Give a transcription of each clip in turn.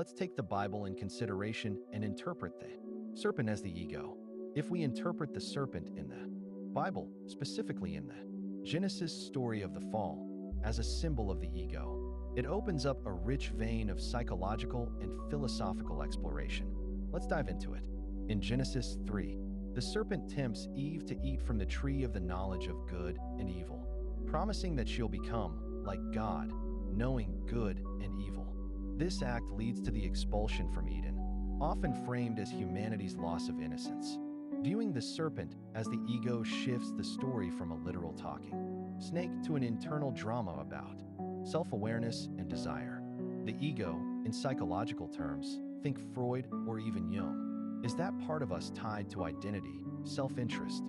Let's take the Bible in consideration and interpret the serpent as the ego. If we interpret the serpent in the Bible, specifically in the Genesis story of the fall, as a symbol of the ego, it opens up a rich vein of psychological and philosophical exploration. Let's dive into it. In Genesis 3, the serpent tempts Eve to eat from the tree of the knowledge of good and evil, promising that she'll become like God, knowing good and evil. This act leads to the expulsion from Eden, often framed as humanity's loss of innocence. Viewing the serpent as the ego shifts the story from a literal talking snake to an internal drama about self-awareness and desire. The ego, in psychological terms, think Freud or even Jung, is that part of us tied to identity, self-interest,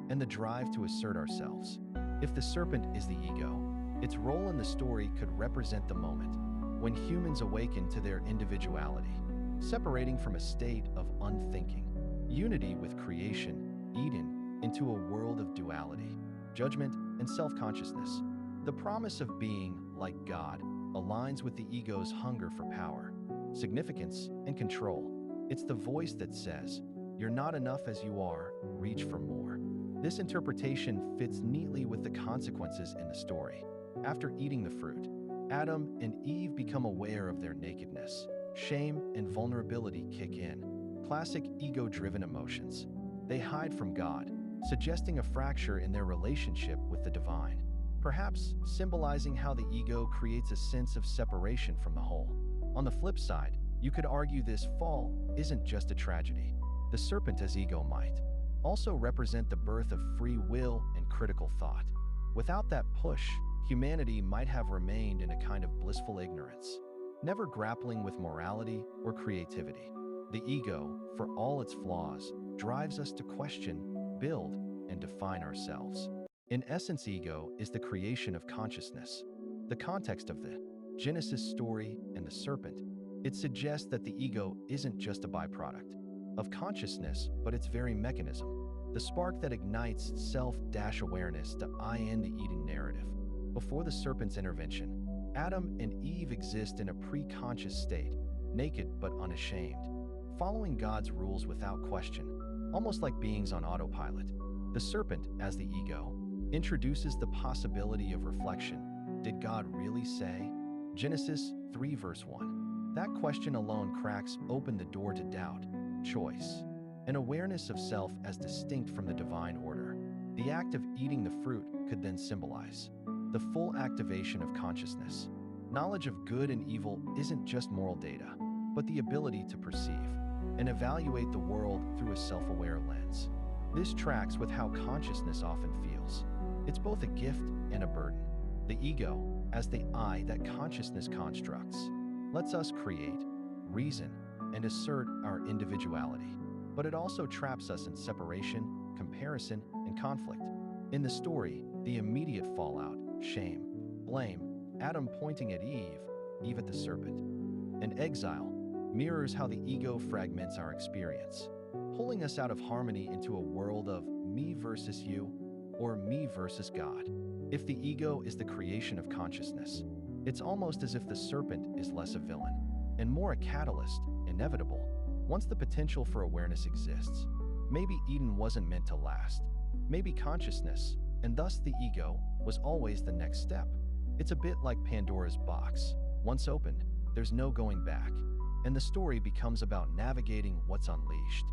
and the drive to assert ourselves. If the serpent is the ego, its role in the story could represent the moment when humans awaken to their individuality, separating from a state of unthinking, unity with creation, Eden, into a world of duality, judgment, and self-consciousness. The promise of being like God aligns with the ego's hunger for power, significance, and control. It's the voice that says, "You're not enough as you are, reach for more." This interpretation fits neatly with the consequences in the story. After eating the fruit, Adam and Eve become aware of their nakedness. Shame and vulnerability kick in, classic ego-driven emotions. They hide from God, suggesting a fracture in their relationship with the divine, perhaps symbolizing how the ego creates a sense of separation from the whole. On the flip side, you could argue this fall isn't just a tragedy. The serpent as ego might also represent the birth of free will and critical thought. Without that push, humanity might have remained in a kind of blissful ignorance, never grappling with morality or creativity. The ego, for all its flaws, drives us to question, build, and define ourselves. In essence, ego is the creation of consciousness. The context of the Genesis story and the serpent, it suggests that the ego isn't just a byproduct of consciousness, but its very mechanism, the spark that ignites self-awareness to end the Eden narrative. Before the serpent's intervention, Adam and Eve exist in a pre-conscious state, naked but unashamed, following God's rules without question, almost like beings on autopilot. The serpent, as the ego, introduces the possibility of reflection. Did God really say? Genesis 3 verse 1. That question alone cracks open the door to doubt, choice, and awareness of self as distinct from the divine order. The act of eating the fruit could then symbolize the full activation of consciousness. Knowledge of good and evil isn't just moral data, but the ability to perceive and evaluate the world through a self-aware lens. This tracks with how consciousness often feels. It's both a gift and a burden. The ego, as the I that consciousness constructs, lets us create, reason, and assert our individuality. But it also traps us in separation, comparison, and conflict. In the story, the immediate fallout, shame, blame, Adam pointing at Eve, Eve at the serpent, and exile mirrors how the ego fragments our experience, pulling us out of harmony into a world of me versus you, or me versus God. If the ego is the creation of consciousness, it's almost as if the serpent is less a villain and more a catalyst, inevitable, once the potential for awareness exists. Maybe Eden wasn't meant to last. Maybe consciousness, and thus the ego, was always the next step. It's a bit like Pandora's box. Once opened, there's no going back, and the story becomes about navigating what's unleashed.